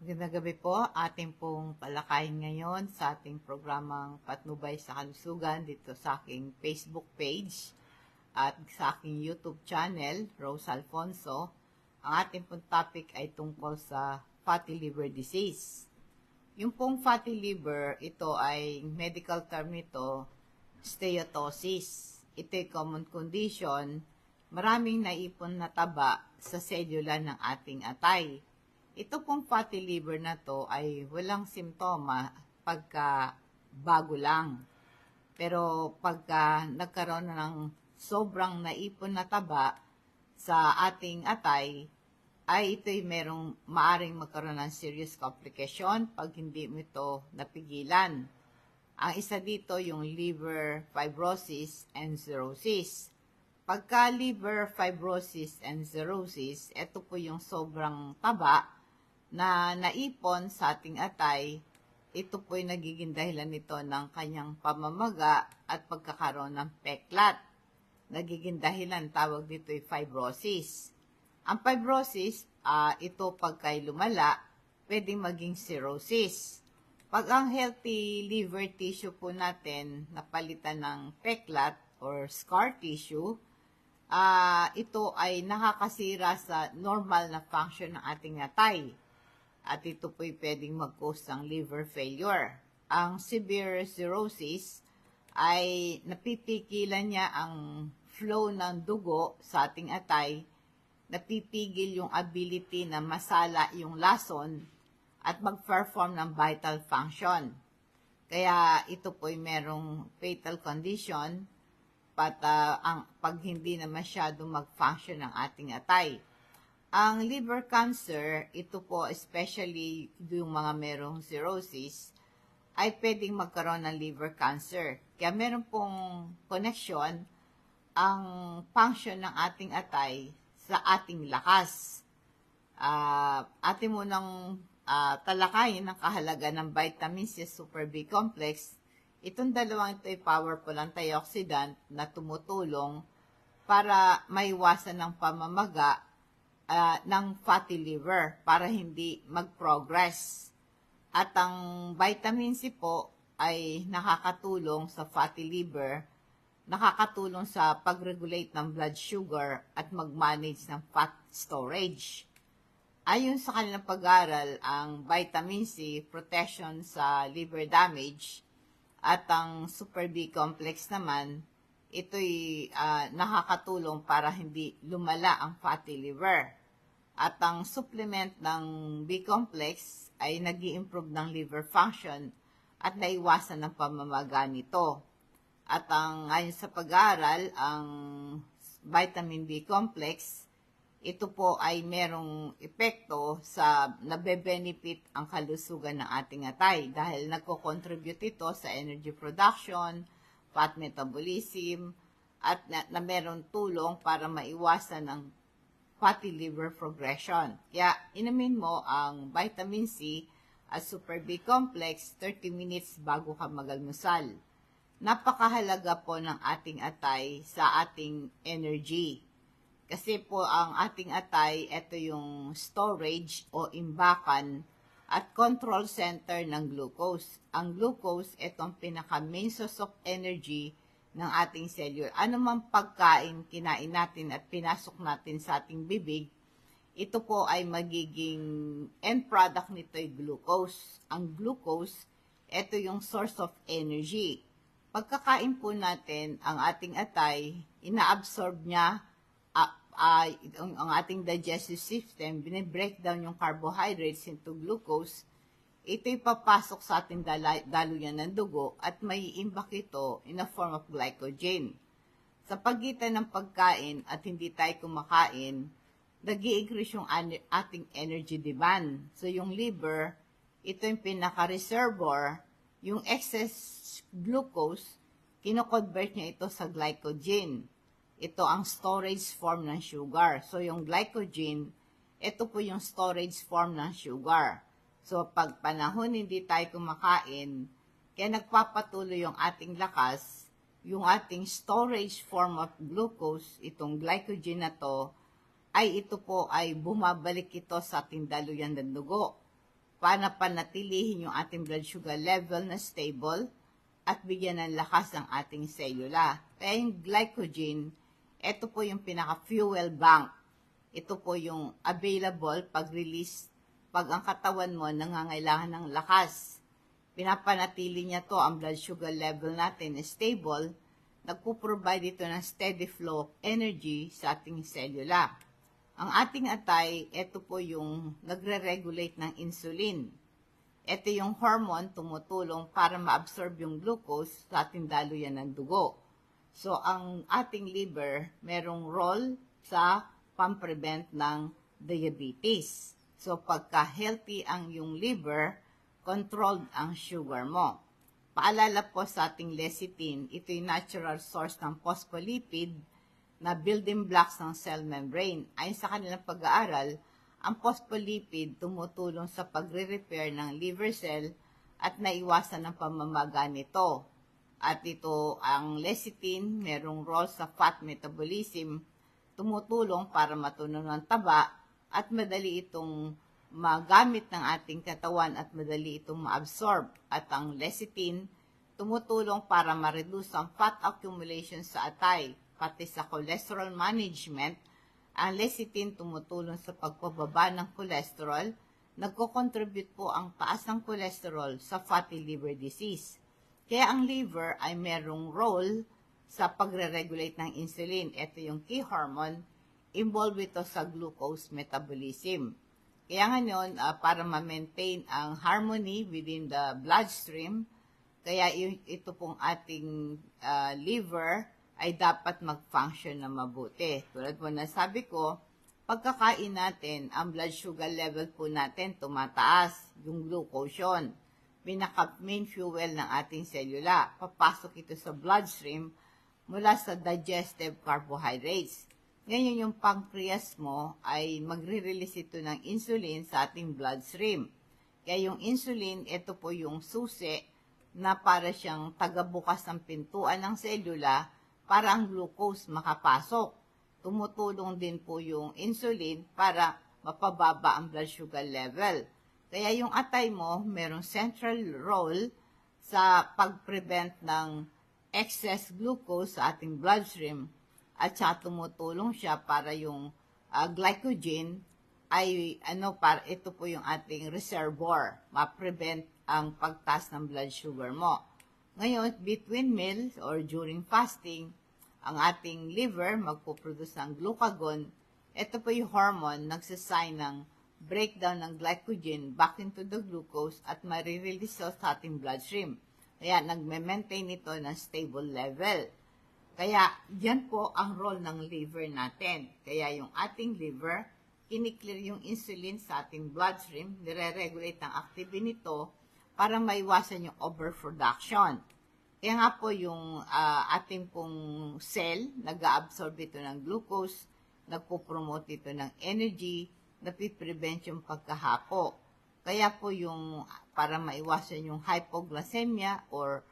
Magandang gabi po. Ating pong palakayin ngayon sa ating programang Patnubay sa Kalusugan dito sa aking Facebook page at sa aking YouTube channel, Rose Alfonso. Ang ating pong topic ay tungkol sa fatty liver disease. Yung pong fatty liver, ito ay medical term nito, steatosis. Ito ay common condition, maraming naipon na taba sa selula ng ating atay. Ito pong fatty liver na to ay walang simptoma pagka bago lang. Pero pagka nagkaroon na ng sobrang naipon na taba sa ating atay, ay ito'y merong maaring magkaroon ng serious complication pag hindi mo ito napigilan. Ang isa dito yung liver fibrosis and cirrhosis. Pagka liver fibrosis and cirrhosis, ito po yung sobrang taba na naipon sa ating atay. Ito po ay nagiging dahilan nito ng kanyang pamamaga at pagkakaroon ng peklat. Nagiging dahilan, tawag dito ay fibrosis. Ang fibrosis, ito pagkay lumala, pwedeng maging cirrhosis. Pag ang healthy liver tissue po natin napalitan ng peklat or scar tissue, ito ay nakakasira sa normal na function ng ating atay. At ito po'y pwedeng mag-cause ng liver failure. Ang severe cirrhosis ay napipigilan niya ang flow ng dugo sa ating atay, napipigil yung ability na masala yung lason at mag-perform ng vital function. Kaya ito po'y merong fatal condition pag hindi na masyado mag-function ng ating atay. Ang liver cancer, ito po especially yung mga merong cirrhosis, ay pwedeng magkaroon ng liver cancer. Kaya meron pong connection ang function ng ating atay sa ating lakas. Atin mo nang talakayin ang kahalaga ng vitamin C Super B complex. Itong dalawang ito ay powerful antioxidant na tumutulong para maiwasan ng pamamaga ng fatty liver para hindi mag-progress. At ang vitamin C po ay nakakatulong sa fatty liver, nakakatulong sa pag-regulate ng blood sugar at mag-manage ng fat storage. Ayon sa kanilang pag-aaral, ang vitamin C protection sa liver damage at ang Super B complex naman, ito'y nakakatulong para hindi lumala ang fatty liver. At ang supplement ng B-complex ay nag-i-improve ng liver function at naiwasan ng pamamaga nito. At ayon sa pag-aaral, ang vitamin B-complex, ito po ay merong epekto sa nabe-benefit ang kalusugan ng ating atay dahil nagko-contribute ito sa energy production, fat metabolism, at na meron tulong para maiwasan ang fatty liver progression. Kaya inumin mo ang vitamin C at Super B complex 30 minutes bago ka magalmusal. Napakahalaga po ng ating atay sa ating energy. Kasi po ang ating atay, ito yung storage o imbakan at control center ng glucose. Ang glucose, itong pinaka-main source of energy ng ating cellular. Ano mang pagkain kinain natin at pinasok natin sa ating bibig, ito po ay magiging end product nito ay glucose. Ang glucose, ito yung source of energy. Pagkakain po natin, ang ating atay, ina-absorb niya ang ating digestive system, binibreakdown yung carbohydrates into glucose, ito'y papasok sa ating daluyan ng dugo at may imbak ito in a form of glycogen. Sa pagitan ng pagkain at hindi tayo kumakain, nag-i-increase yung ating energy demand. So yung liver, ito yung pinaka-reservoir, yung excess glucose, kino-convert niya ito sa glycogen. Ito ang storage form ng sugar. So yung glycogen, ito po yung storage form ng sugar. So, pag panahon hindi tayo kumakain, kaya nagpapatuloy yung ating lakas, yung ating storage form of glucose, itong glycogen na to, ay ito po ay bumabalik ito sa ating daluyan ng dugo. panapanatilihin yung ating blood sugar level na stable, at bigyan ng lakas ang ating selula. Kaya yung glycogen, ito po yung pinaka-fuel bank. Ito po yung available pag-release, pag ang katawan mo nangangailangan ng lakas. Pinapanatili niya to ang blood sugar level natin is stable, nagpo-provide ito ng steady flow of energy sa ating selula. Ang ating atay, ito po yung nagre-regulate ng insulin. Ito yung hormone tumutulong para ma-absorb yung glucose sa ating daluyan ng dugo. So, ang ating liver, merong role sa pang-prevent ng diabetes. So, pagka healthy ang yung liver, controlled ang sugar mo. Paalala po sa ating lecithin, ito yung natural source ng phospholipid na building blocks ng cell membrane. Ayon sa kanilang pag-aaral, ang phospholipid tumutulong sa pagre-repair ng liver cell at naiwasan ang pamamaga nito. At ito, ang lecithin, merong role sa fat metabolism, tumutulong para matunaw ng taba at madali itong magamit ng ating katawan at madali itong ma-absorb. At ang lecithin, tumutulong para ma-reduce ang fat accumulation sa atay, pati sa cholesterol management. Ang lecithin tumutulong sa pagpababa ng cholesterol, nagko-contribute po ang taas ng cholesterol sa fatty liver disease. Kaya ang liver ay merong role sa pagre-regulate ng insulin. Ito yung key hormone, involved ito sa glucose metabolism. Kaya ngayon, para ma-maintain ang harmony within the bloodstream, kaya ito pong ating liver ay dapat mag-function na mabuti. Tulad po na sabi ko, pagkakain natin, ang blood sugar level po natin tumataas, yung glucose yun. Pinaka-main fuel ng ating selula. Papasok ito sa bloodstream mula sa digestive carbohydrates. Ngayon, yung pancreas mo ay magre-release ito ng insulin sa ating bloodstream. Kaya yung insulin, ito po yung susi na para siyang tagabukas ng pintuan ng selula para ang glucose makapasok. Tumutulong din po yung insulin para mapababa ang blood sugar level. Kaya yung atay mo, merong central role sa pag-prevent ng excess glucose sa ating bloodstream. At saka tumutulong siya para yung glycogen ay para ito po yung ating reservoir, ma-prevent ang pagtaas ng blood sugar mo. Ngayon, between meals or during fasting, ang ating liver magpo-produce ng glucagon. Ito po yung hormone nagsasign ng breakdown ng glycogen back into the glucose at marirelease sa ating bloodstream. Kaya nagme-maintain ito ng stable level. Kaya, yan po ang role ng liver natin. Kaya yung ating liver, kiniklear yung insulin sa ating bloodstream, nire-regulate ang activity nito para maiwasan yung overproduction. Kaya nga po yung ating pong cell, nag-absorb ito ng glucose, nagpo-promote ito ng energy, napiprevent yung pagkahapo. Kaya po yung para maiwasan yung hypoglycemia or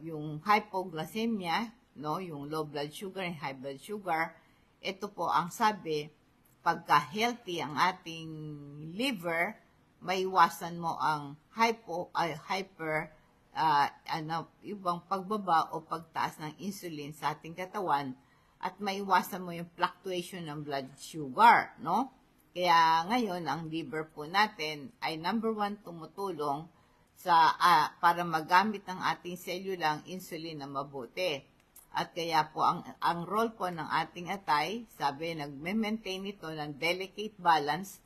yung hypoglycemia, no, yung low blood sugar and high blood sugar, ito po ang sabi, pagka healthy ang ating liver, maiwasan mo ang ibang pagbaba o pagtaas ng insulin sa ating katawan at maiwasan mo yung fluctuation ng blood sugar, no? Kaya ngayon, ang liver po natin ay number 1 tumutulong sa para magamit ng ating selula ang insulin na mabuti. At kaya po ang role po ng ating atay, sabi nagme-maintain ito ng delicate balance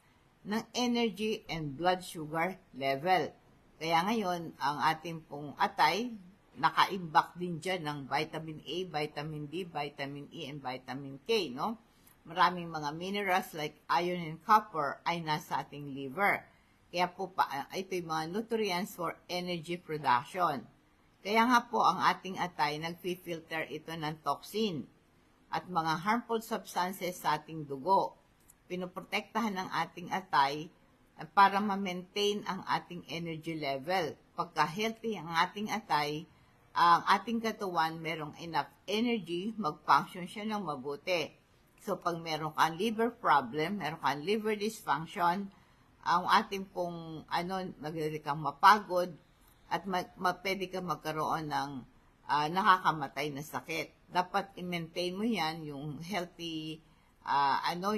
ng energy and blood sugar level. Kaya ngayon, ang ating pong atay, naka-imbak din dyan ng vitamin A, vitamin D, vitamin E, and vitamin K, no? Maraming mga minerals like iron and copper ay nasa ating liver. Kaya po ito yung mga nutrients for energy production. Kaya nga po ang ating atay, nagfi-filter ito ng toxin at mga harmful substances sa ating dugo. Pinoprotektahan ng ating atay para ma-maintain ang ating energy level. Pagka healthy ang ating atay, ang ating katawan merong enough energy, mag-function siya ng mabuti. So pag meron kang liver problem, meron kang liver dysfunction, ang ating pong, magdali kang mapagod, at pwede kang magkaroon ng nakakamatay na sakit. Dapat i-maintain mo yan, yung healthy,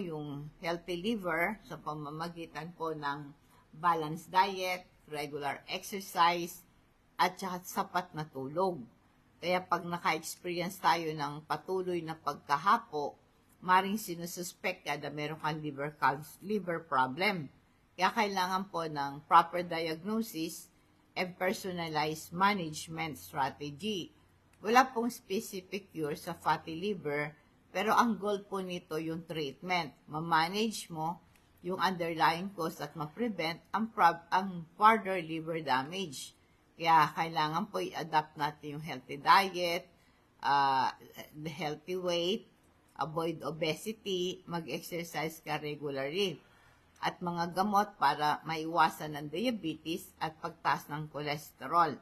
yung healthy liver sa pamamagitan po ng balanced diet, regular exercise, at saka sapat na tulog. Kaya pag naka-experience tayo ng patuloy na pagkahapo, maring sinususpect ka na meron kang liver problem. Kaya kailangan po ng proper diagnosis and personalized management strategy. Wala pong specific cure sa fatty liver, pero ang goal po nito yung treatment. Ma-manage mo yung underlying cause at ma-prevent ang further liver damage. Kaya kailangan po i-adapt natin yung healthy diet, the healthy weight, avoid obesity, mag-exercise ka regularly, at mga gamot para maiwasan ng diabetes at pagtaas ng cholesterol.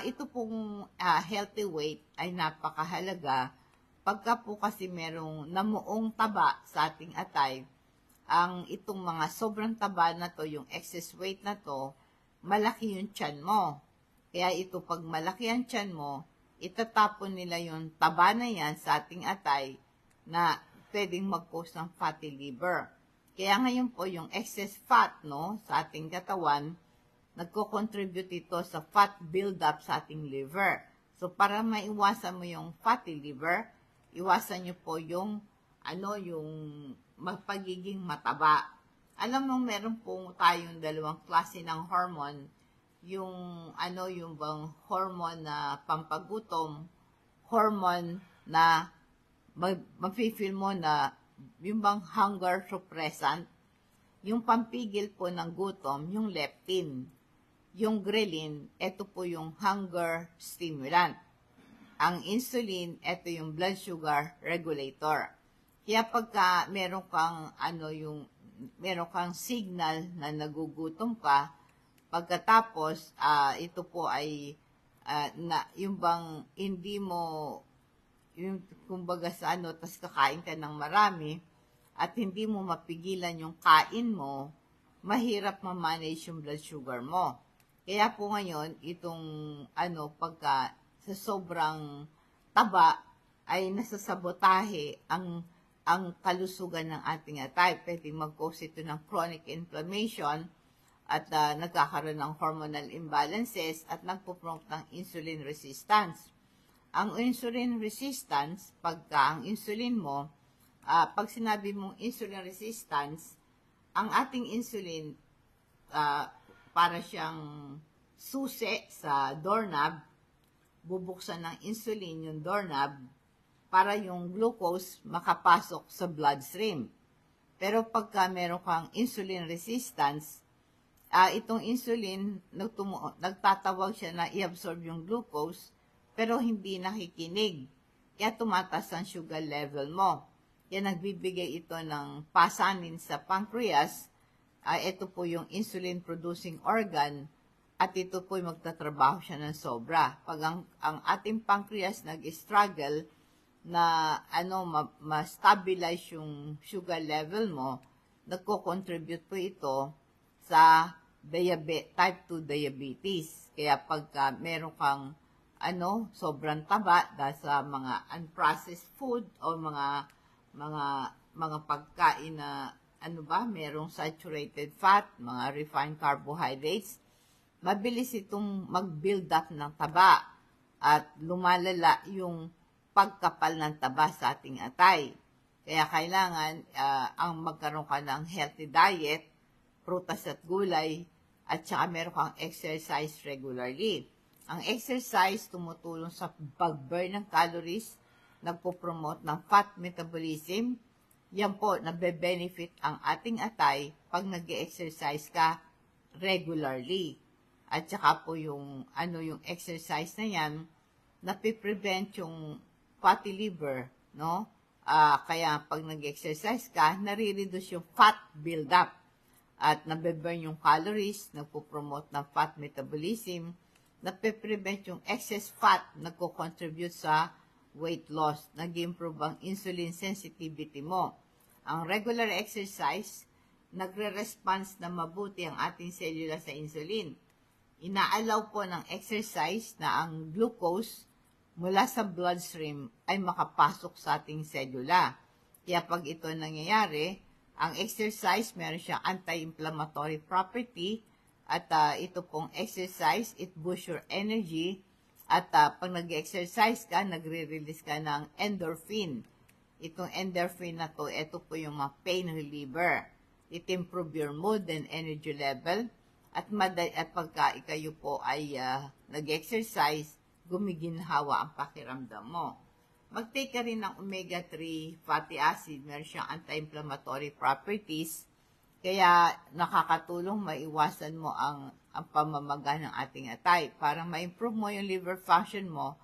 Ito pong healthy weight ay napakahalaga pagka po kasi merong namuong taba sa ating atay. Itong mga sobrang taba na to, yung excess weight na to, malaki yung tiyan mo. Kaya ito, pag malaki ang tiyan mo, itatapon nila yung taba na yan sa ating atay na pwedeng mag-cause ng fatty liver. Kaya ngayon po, yung excess fat sa ating katawan, nagko-contribute ito sa fat buildup sa ating liver. So, para maiwasan mo yung fatty liver, iwasan nyo po yung pagiging mataba. Alam mo, meron po tayong dalawang klase ng hormone. Yung bang hormone na pampagutom, hormone na mafe-feel mo na yung bang hunger suppressant, yung pampigil po ng gutom, yung leptin. Yung ghrelin, ito po yung hunger stimulant. Ang insulin, ito yung blood sugar regulator. Kaya pagka meron kang signal na nagugutom ka, pagkatapos ito po ay yung bang hindi mo yung kumbaga sa tas kakain ka ng marami at hindi mo mapigilan yung kain mo, mahirap ma-manage yung blood sugar mo. Kaya po ngayon, itong pagka sa sobrang taba ay nasasabotahe ang kalusugan ng ating atay. Pwede mag-cause ito ng chronic inflammation at nagkakaroon ng hormonal imbalances at nagpo-promote ng insulin resistance. Ang insulin resistance, pagka ang insulin mo, pag sinabi mong insulin resistance, ang ating insulin, para siyang susi sa doorknob, bubuksan ng insulin yung doorknob para yung glucose makapasok sa bloodstream. Pero pagka meron kang insulin resistance, itong insulin, nagtatawag siya na i-absorb yung glucose, pero hindi nakikinig. Kaya tumataas ang sugar level mo. Kaya nagbibigay ito ng pasanin sa pancreas. Ito po yung insulin-producing organ. At ito po yung magtatrabaho siya ng sobra. Pag ang ating pancreas nag-struggle na ma-stabilize yung sugar level mo, nagko-contribute po ito sa type 2 diabetes. Kaya pagka meron kang sobrang taba dahil sa mga unprocessed food o mga pagkain na merong saturated fat, mga refined carbohydrates, mabilis itong mag-build up ng taba at lumalala yung pagkapal ng taba sa ating atay. Kaya kailangan ang magkaroon ka ng healthy diet, prutas at gulay, at saka meron kang exercise regularly. Ang exercise tumutulong sa pag-burn ng calories, nagpo-promote ng fat metabolism. Yan po, nabe-benefit ang ating atay pag nag-exercise ka regularly. At saka po yung exercise na yan, napiprevent yung fatty liver, no? Kaya pag nag-exercise ka, nare-reduce yung fat buildup. At nabe-burn yung calories, nagpo-promote ng fat metabolism, nape-prevent yung excess fat, nagko-contribute sa weight loss, nag-improve ang insulin sensitivity mo. Ang regular exercise, nagre-response na mabuti ang ating selula sa insulin. Inaalaw po ng exercise na ang glucose mula sa bloodstream ay makapasok sa ating selula. Kaya pag ito nangyayari, ang exercise meron siyang anti-inflammatory property at ito pong exercise, it boosts your energy at pag nag-exercise ka, nagre-release ka ng endorphin. Itong endorphin na to, ito po yung mga pain reliever. It improve your mood and energy level at pagka kayo po ay nag-exercise, gumiginhawa ang pakiramdam mo. Mag-take ka rin ng omega-3 fatty acid, meron siyang anti-inflammatory properties, kaya nakakatulong maiwasan mo ang pamamaga ng ating atay. Para ma-improve mo yung liver function mo,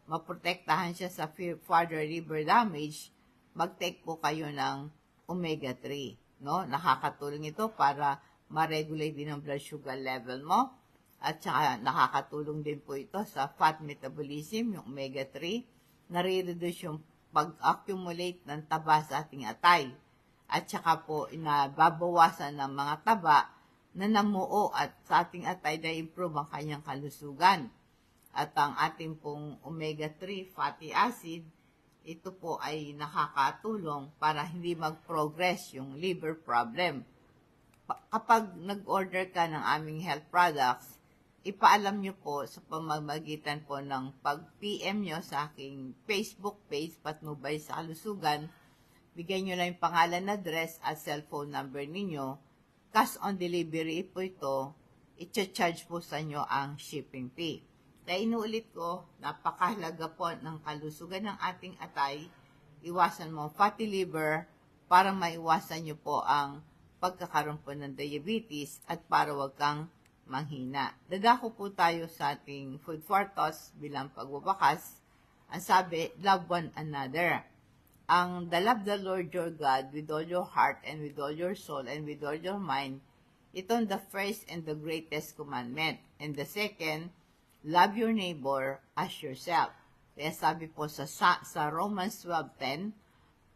maprotektahan siya sa further liver damage, mag-take po kayo ng omega-3. No? Nakakatulong ito para ma-regulate din ang blood sugar level mo. At saka nakakatulong din po ito sa fat metabolism, yung omega-3. Nare-reduce yung pag-accumulate ng taba sa ating atay. At saka po, nababawasan ng mga taba na namuo at sa ating atay na improve ang kanyang kalusugan. At ang ating pong omega-3 fatty acid, ito po ay nakakatulong para hindi mag-progress yung liver problem. Kapag nag-order ka ng aming health products, ipaalam nyo po sa pamamagitan po ng pag-PM nyo sa aking Facebook page, Patnubay sa Kalusugan. Bigyan nyo lang yung pangalan, address at cellphone number ninyo. Cash on delivery po ito, i-charge po sa inyo ang shipping fee. Kaya inuulit ko, napakahalaga po ng kalusugan ng ating atay. Iwasan mo fatty liver para maiwasan nyo po ang pagkakaroon po ng diabetes at para wag kang manghina. Dadako po tayo sa ating food for thoughts bilang pagwawakas. Ang sabi, love one another. The love the Lord your God with all your heart and with all your soul and with all your mind. Ito the first and the greatest commandment. And the second, love your neighbor as yourself. Kaya sabi po sa Romans 12:10,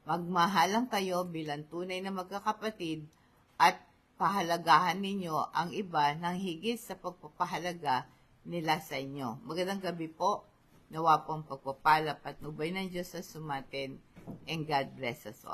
magmahalan kayo bilang tunay na magkakapatid at pahalagahan ninyo ang iba ng higit sa pagpapahalaga nila sa inyo. Magandang gabi po. Nawa po ang pagpapala at nubay ng Diyos sa sumatin, and God bless us all.